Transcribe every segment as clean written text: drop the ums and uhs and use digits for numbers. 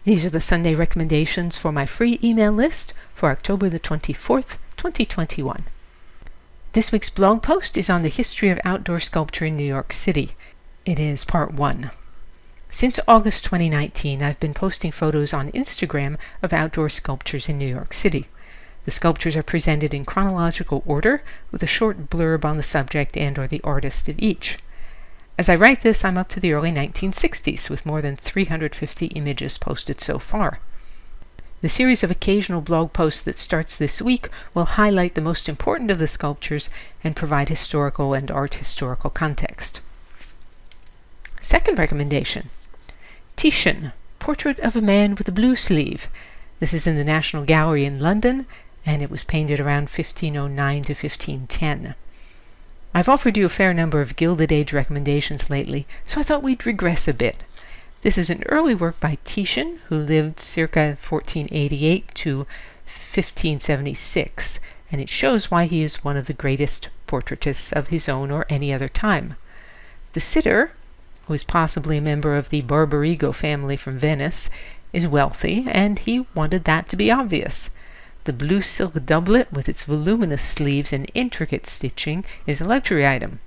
These are the Sunday recommendations for my free email list for October the 24th, 2021. This week's blog post is on the history of outdoor sculpture in New York City. It is part 1. Since August 2019, I've been posting photos on Instagram of outdoor sculptures in New York City. The sculptures are presented in chronological order with a short blurb on the subject and/or the artist of each. As I write this, I'm up to the early 1960s with more than 350 images posted so far. The series of occasional blog posts that starts this week will highlight the most important of the sculptures and provide historical and art historical context. Second recommendation: Titian, Portrait of a Man with a Blue Sleeve. This is in the National Gallery in London, and it was painted around 1509 to 1510. I've offered you a fair number of Gilded Age recommendations lately, so I thought we'd regress a bit. This is an early work by Titian, who lived circa 1488 to 1576, and it shows why he is one of the greatest portraitists of his own or any other time. The sitter, who is possibly a member of the Barbarigo family from Venice, is wealthy, and he wanted that to be obvious. The blue silk doublet with its voluminous sleeves and intricate stitching is a luxury item.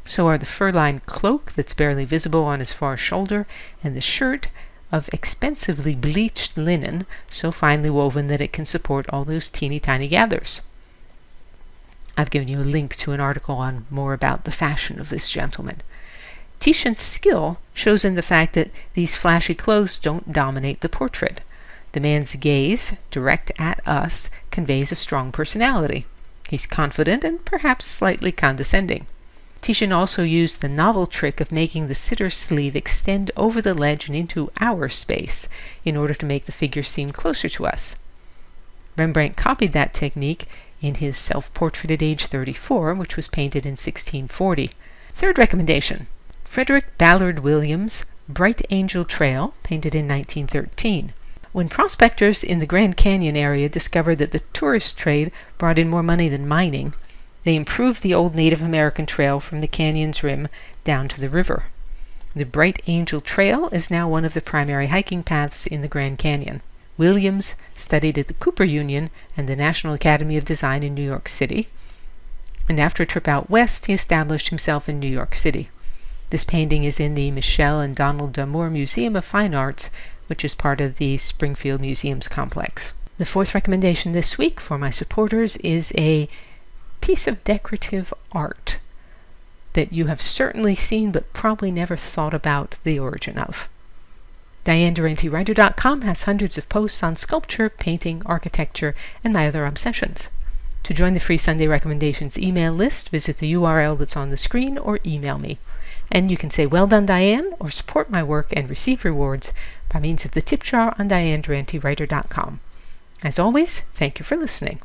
So are the fur-lined cloak that's barely visible on his far shoulder, and the shirt of expensively bleached linen, so finely woven that it can support all those teeny tiny gathers. I've given you a link to an article on more about the fashion of this gentleman. Titian's skill shows in the fact that these flashy clothes don't dominate the portrait. The man's gaze, direct at us, conveys a strong personality. He's confident and perhaps slightly condescending. Titian also used the novel trick of making the sitter's sleeve extend over the ledge and into our space in order to make the figure seem closer to us. Rembrandt copied that technique in his self-portrait at age 34, which was painted in 1640. Third recommendation: Frederick Ballard Williams' Bright Angel Trail, painted in 1913. When prospectors in the Grand Canyon area discovered that the tourist trade brought in more money than mining, they improved the old Native American trail from the canyon's rim down to the river. The Bright Angel Trail is now one of the primary hiking paths in the Grand Canyon. Williams studied at the Cooper Union and the National Academy of Design in New York City, and after a trip out west, he established himself in New York City. This painting is in the Michel and Donald Damour Museum of Fine Arts, which is part of the Springfield Museums complex. The fourth recommendation this week for my supporters is a piece of decorative art that you have certainly seen but probably never thought about the origin of. DianeDurantewriter.com has hundreds of posts on sculpture, painting, architecture, and my other obsessions. To join the free Sunday recommendations email list, visit the URL that's on the screen or email me. And you can say, "Well done, Diane," or support my work and receive rewards by means of the tip jar on DianeDurantewriter.com. As always, thank you for listening.